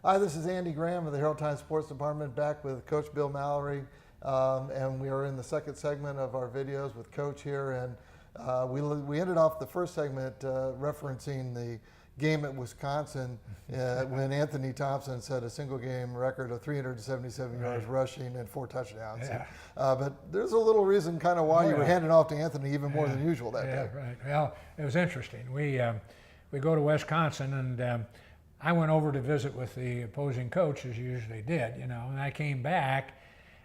Hi, this is Andy Graham of the Herald Times Sports Department, back with Coach Bill Mallory, and we are in the second segment of our videos with Coach here, and we ended off the first segment referencing the game at Wisconsin when Anthony Thompson set a single game record of 377 yards rushing and 4 touchdowns. Yeah. But there's a little reason kind of why you were handing off to Anthony even more than usual that day. Right. Well, it was interesting. We go to Wisconsin, and I went over to visit with the opposing coach, as you usually did, and I came back,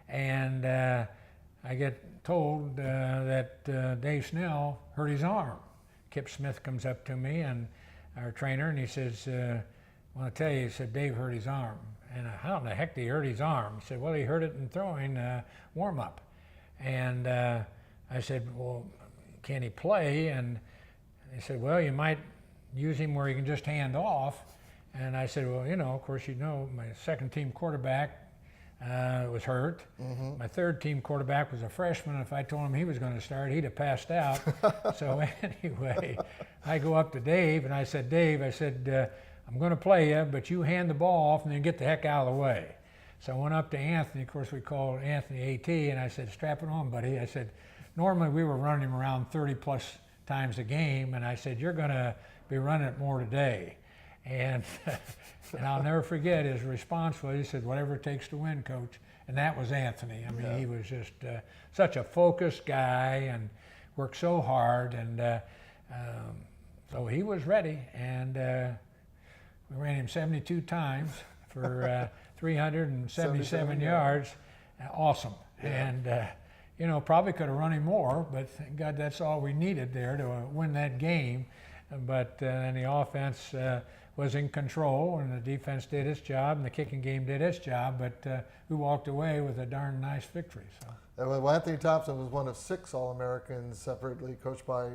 and I get told that Dave Snell hurt his arm. Kip Smith comes up to me, and our trainer, and he says, I want to tell you, he said, Dave hurt his arm. And how in the heck did he hurt his arm? He said, well, he hurt it in throwing warm-up. And I said, well, can he play? And he said, well, you might use him where he can just hand off. And I said, well, of course, my second-team quarterback was hurt. Mm-hmm. My third-team quarterback was a freshman. If I told him he was going to start, he'd have passed out. So anyway, I go up to Dave, and I said, Dave, I'm going to play you, but you hand the ball off and then get the heck out of the way. So I went up to Anthony. Of course, we called Anthony AT, and I said, strap it on, buddy. I said, normally we were running him around 30-plus times a game, and I said, you're going to be running it more today. And I'll never forget his response was, he said, whatever it takes to win, Coach. And that was Anthony. I mean, he was just such a focused guy and worked so hard. And so he was ready. And we ran him 72 times for 377 yards. Awesome. Yeah. And, probably could have run him more, but thank God that's all we needed there to win that game. But then the offense was in control, and the defense did its job, and the kicking game did its job, but we walked away with a darn nice victory. So. Well, Anthony Thompson was one of 6 All-Americans, separately coached by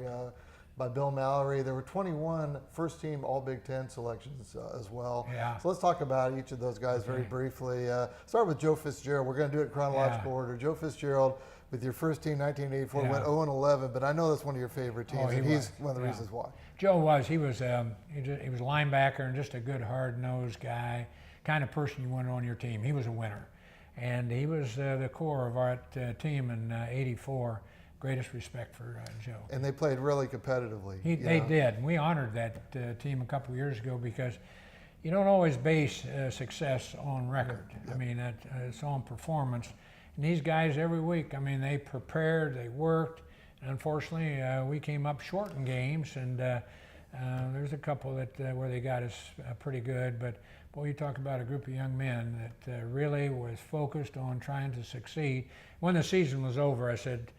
Bill Mallory. There were 21 first-team All-Big Ten selections as well. Yeah. So let's talk about each of those guys very briefly. Start with Joe Fitzgerald. We're going to do it in chronological order. Joe Fitzgerald, with your first team, 1984, went 0-11, but I know that's one of your favorite teams, and he's one of the reasons why. Joe was. He was a linebacker and just a good, hard-nosed guy, kind of person you wanted on your team. He was a winner, and he was the core of our team in '84. Greatest respect for Joe. And they played really competitively. They did. And we honored that team a couple of years ago because you don't always base success on record. Yep. I mean, it's on performance. And these guys every week, I mean, they prepared, they worked. And unfortunately, we came up short in games, and there's a couple that where they got us pretty good. But boy, you talk about a group of young men that really was focused on trying to succeed. When the season was over, I said,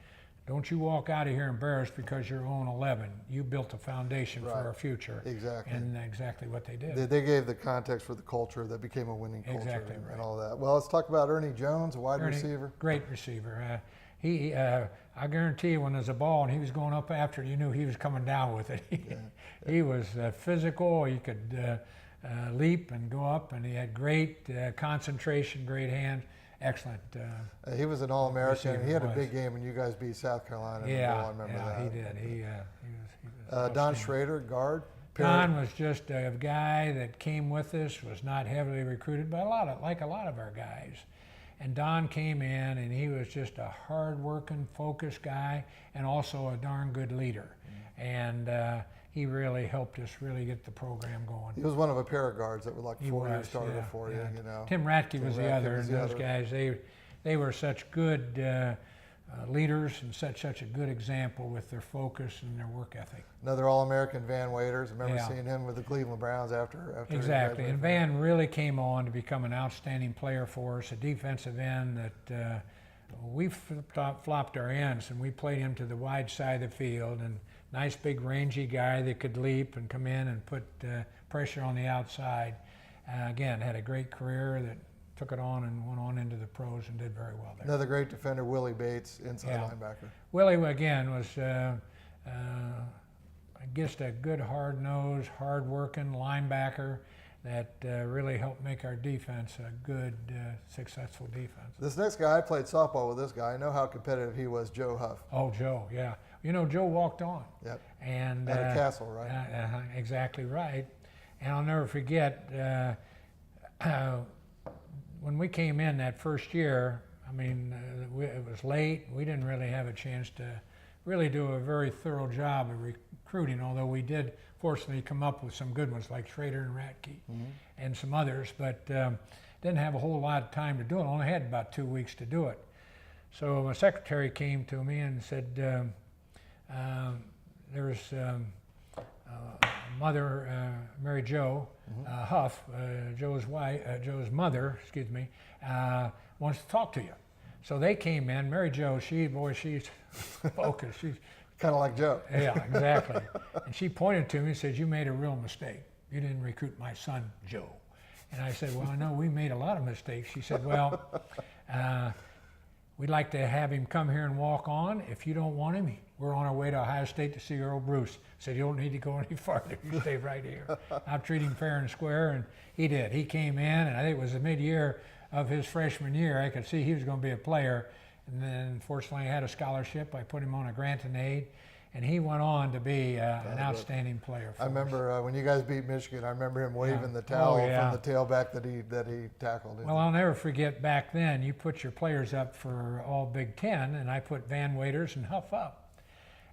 don't you walk out of here embarrassed because you're 0-11. You built a foundation for our future. Exactly. And exactly what they did. They gave the context for the culture that became a winning culture. Exactly and all that. Well, let's talk about Ernie Jones, a wide receiver. Great receiver. I guarantee you when there's a ball and he was going up after it, you knew he was coming down with it. He was physical. He could leap and go up, and he had great concentration, great hands. Excellent. He was an All-American. He had a big game when you guys beat South Carolina. I remember that. He did. He was Don Schrader, guard. Don was just a guy that came with us, was not heavily recruited, but like a lot of our guys. And Don came in, and he was just a hard-working, focused guy, and also a darn good leader. And he really helped us really get the program going. He was one of a pair of guards that were like 4-year starter for you. Tim Ratke was the other, and those guys, they were such good leaders and such a good example with their focus and their work ethic. Another All-American, Van Waiters. I remember seeing him with the Cleveland Browns after exactly, and Van really came on to become an outstanding player for us, a defensive end that we flopped our ends, and we played him to the wide side of the field, and nice big rangy guy that could leap and come in and put pressure on the outside. Again, had a great career that took it on and went on into the pros and did very well there. Another great defender, Willie Bates, inside linebacker. Willie, again, was just a good, hard-nosed, hard-working linebacker that really helped make our defense a good, successful defense. This next guy, I played softball with this guy. I know how competitive he was, Joe Huff. Oh, Joe, yeah. Joe walked on. Yep. And at a castle, right? Exactly right. And I'll never forget, when we came in that first year, I mean, it was late. We didn't really have a chance to really do a very thorough job of recruiting, although we did fortunately come up with some good ones like Schrader and Ratke and some others, but didn't have a whole lot of time to do it. Only had about 2 weeks to do it. So my secretary came to me and said, there's mother, Mary Jo, Huff, Joe's wife, Joe's mother, excuse me, wants to talk to you. So they came in. Mary Jo, she's focused. She's kind of like Joe. Yeah, exactly. And she pointed to me and said, "You made a real mistake. You didn't recruit my son, Joe." And I said, "Well, I know we made a lot of mistakes." She said, "Well, we'd like to have him come here and walk on. If you don't want him, we're on our way to Ohio State to see Earl Bruce." Said, "You don't need to go any farther. You stay right here. I'll treat him fair and square." And he did. He came in, and I think it was the mid-year of his freshman year. I could see he was going to be a player. And then, fortunately, I had a scholarship. I put him on a grant and aid, and he went on to be an outstanding player for us. I remember when you guys beat Michigan, I remember him waving the towel from the tailback that he tackled. Well, I'll never forget back then, you put your players up for all Big Ten, and I put Van Waiters and Huff up.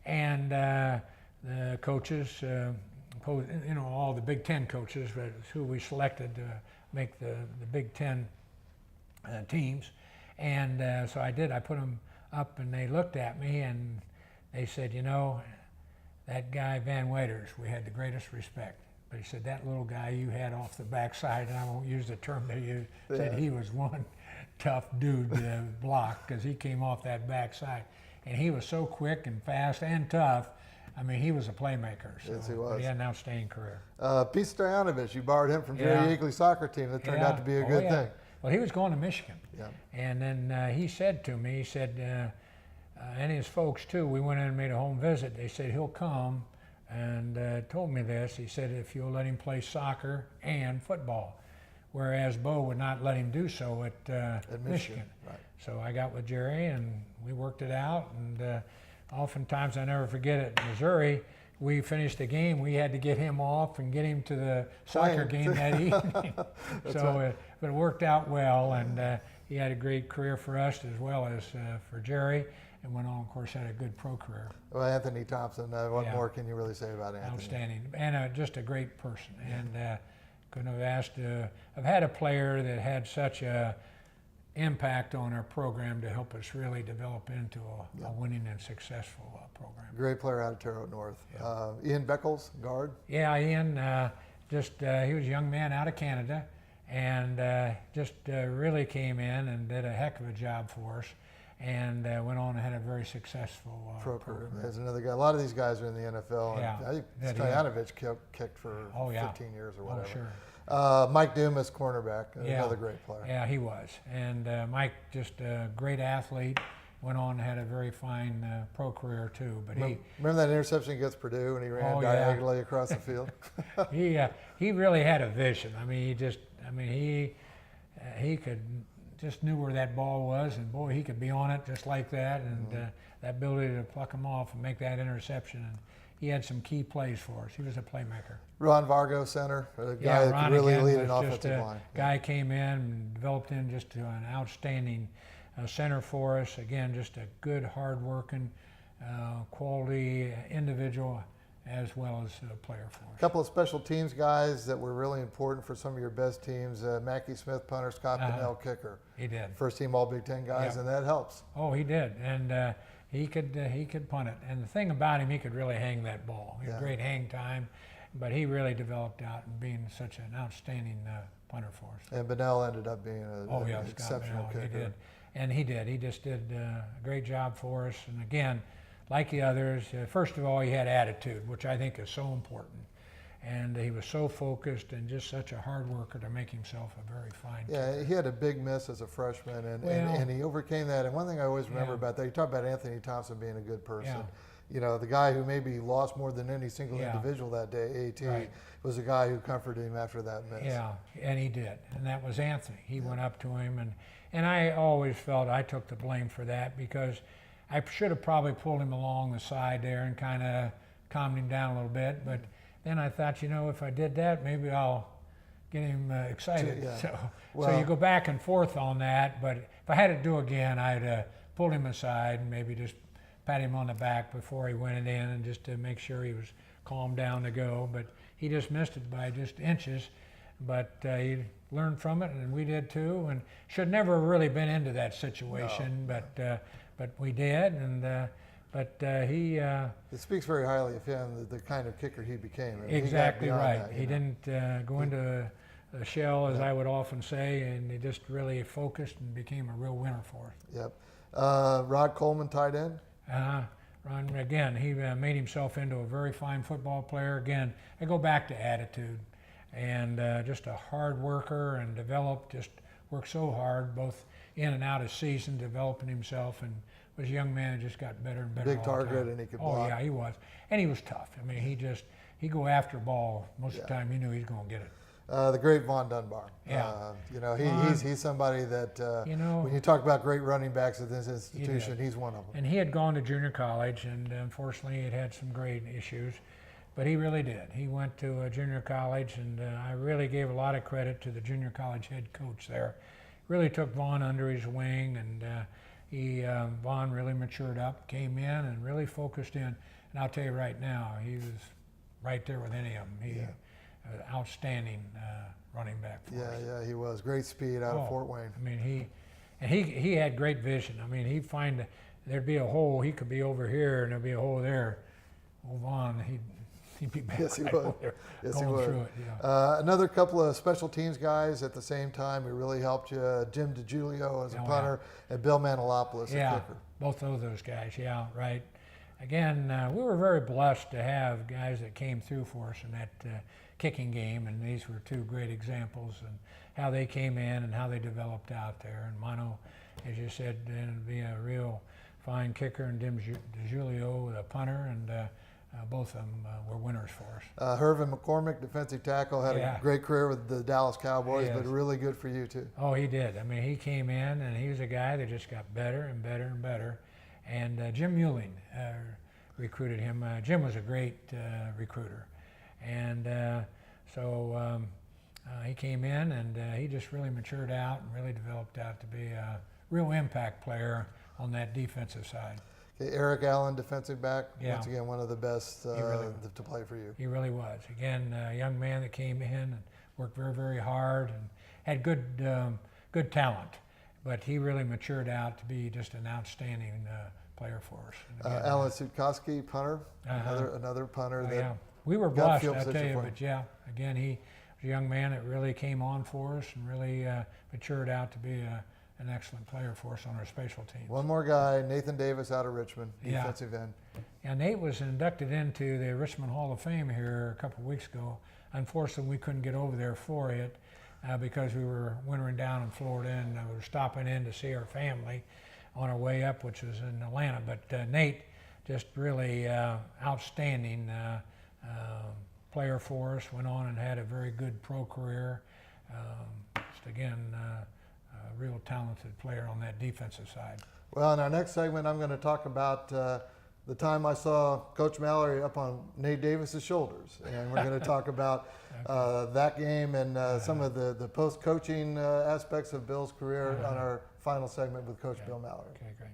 And the coaches, all the Big Ten coaches, who we selected to make the Big Ten teams. And so I did. I put them up, and they looked at me, and they said, "You know, that guy Van Waiters, we had the greatest respect. But," he said, "that little guy you had off the backside," and I won't use the term they used, said he was one tough dude to block because he came off that backside. And he was so quick and fast and tough. I mean, he was a playmaker. So, yes, he was. But he had an outstanding career. Pete Stoyanovich, you borrowed him from Jerry Yeagley's soccer team. That turned out to be a good thing. Well, he was going to Michigan. Yeah. And then he said to me, he said, and his folks too, we went in and made a home visit. They said he'll come, and told me this. He said, if you'll let him play soccer and football, whereas Bo would not let him do so at Michigan. Right. So I got with Jerry, and we worked it out. And oftentimes, I never forget it, in Missouri, we finished the game, we had to get him off and get him to the soccer game that evening. So, but it worked out well, and he had a great career for us as well as for Jerry, and went on, of course, had a good pro career. Well, Anthony Thompson, what more can you really say about Anthony? Outstanding, and just a great person. And couldn't have asked to have had a player that had such a impact on our program to help us really develop into a winning and successful program. Great player out of Terre Haute North. Ian Beckles, guard. Yeah, Ian, he was a young man out of Canada, and really came in and did a heck of a job for us, and went on and had a very successful program. There's another guy. A lot of these guys are in the NFL. Yeah. And I think Stoyanovich kicked for 15 years or whatever. Oh, sure. Mike Dumas, cornerback, another great player. Yeah, he was. And Mike, just a great athlete, went on and had a very fine pro career too. But remember that interception against Purdue when he ran diagonally across the field? He really had a vision. I mean, he could just knew where that ball was, and boy, he could be on it just like that, and that ability to pluck him off and make that interception. And he had some key plays for us. He was a playmaker. Ron Vargo, center, a guy that could really lead an offensive line. Guy came in and developed in just to an outstanding center for us. Again, just a good, hard-working, quality individual as well as a player for us. A couple of special teams guys that were really important for some of your best teams. Mackey Smith, punter, Scott Pinnell, kicker. He did. First team All Big Ten guys, and that helps. Oh, he did. And he could punt it. And the thing about him, he could really hang that ball. He had great hang time, but he really developed out and being such an outstanding punter for us. And Pinnell ended up being an exceptional kicker. He did. And he did. He just did a great job for us. And again, like the others, first of all, he had attitude, which I think is so important. And he was so focused and just such a hard worker to make himself a very fine kicker. He had a big miss as a freshman, and he overcame that. And one thing I always remember about that, you talk about Anthony Thompson being a good person. Yeah. You know, the guy who maybe lost more than any single individual that day, AT, was a guy who comforted him after that miss. Yeah, and he did. And that was Anthony. He went up to him, and I always felt I took the blame for that because I should have probably pulled him along the side there and kind of calmed him down a little bit. But then I thought, if I did that, maybe I'll get him excited. Yeah. So Well- you go back and forth on that. But if I had to do again, I'd pulled him aside and maybe just pat him on the back before he went it in, and just to make sure he was calmed down to go. But he just missed it by just inches. But he learned from it, and we did too. And should never have really been into that situation, but we did. And he It speaks very highly of him, the kind of kicker he became. I mean, exactly he got beyond right. that, He you know. didn't go into a shell, as I would often say, and he just really focused and became a real winner for us. Yep. Rod Coleman, tight end. Ron, again, he made himself into a very fine football player. Again, I go back to attitude, and just a hard worker, and worked so hard, both in and out of season, developing himself, and was a young man who just got better and better. Big all the target, time. and he could Oh block. yeah, he was, and he was tough. I mean, he go after ball most of the time. You knew he was going to get it. The great Von Dunbar. Yeah. He's somebody that when you talk about great running backs at this institution, he's one of them. And he had gone to junior college, and unfortunately, he had some grade issues, but he really did. He went to a junior college, and I really gave a lot of credit to the junior college head coach there. Really took Vaughn under his wing, and Vaughn really matured up, came in, and really focused in. And I'll tell you right now, he was right there with any of them. He outstanding running back for us. Yeah, he was. Great speed out of Fort Wayne. I mean, he had great vision. I mean, he'd find there'd be a hole. He could be over here, and there'd be a hole there. Move on. He'd be back Yes, he right would. over there, Yes, he going would. through it. Yeah. Another couple of special teams guys at the same time who really helped you, Jim DiGiulio as a punter, and Bill Manilopoulos, a kicker. Both of those guys. Yeah, right. Again, we were very blessed to have guys that came through for us in that kicking game, and these were two great examples, and how they came in and how they developed out there. And Mono, as you said, to be a real fine kicker, and Jim DiGiulio, the punter, and both of them were winners for us. Hervin McCormick, defensive tackle, had a great career with the Dallas Cowboys, but really good for you too. Oh, he did. I mean, he came in, and he was a guy that just got better and better and better. And Jim Muelling recruited him. Jim was a great recruiter. And so he came in, and he just really matured out and really developed out to be a real impact player on that defensive side. Okay, Eric Allen, defensive back, Yeah. once again, one of the best to play for you. He really was. Again, a young man that came in and worked very, very hard and had good talent. But he really matured out to be just an outstanding player for us. And again, Alan Sutkowski, punter, another punter. yeah. We were got blessed, field I tell position you, for him. but yeah, again, he was a young man that really came on for us and really matured out to be an excellent player for us on our special teams. One more guy, Nathan Davis out of Richmond, Yeah. defensive end. Yeah, Nate was inducted into the Richmond Hall of Fame here a couple of weeks ago. Unfortunately, we couldn't get over there for it because we were wintering down in Florida, and we were stopping in to see our family on our way up, which was in Atlanta. But Nate, just really outstanding player for us, went on and had a very good pro career. Just again, a real talented player on that defensive side. Well, in our next segment, I'm going to talk about the time I saw Coach Mallory up on Nate Davis's shoulders, and we're going to talk about that game and some of the post-coaching aspects of Bill's career on our final segment with Coach Bill Mallory. Okay, great.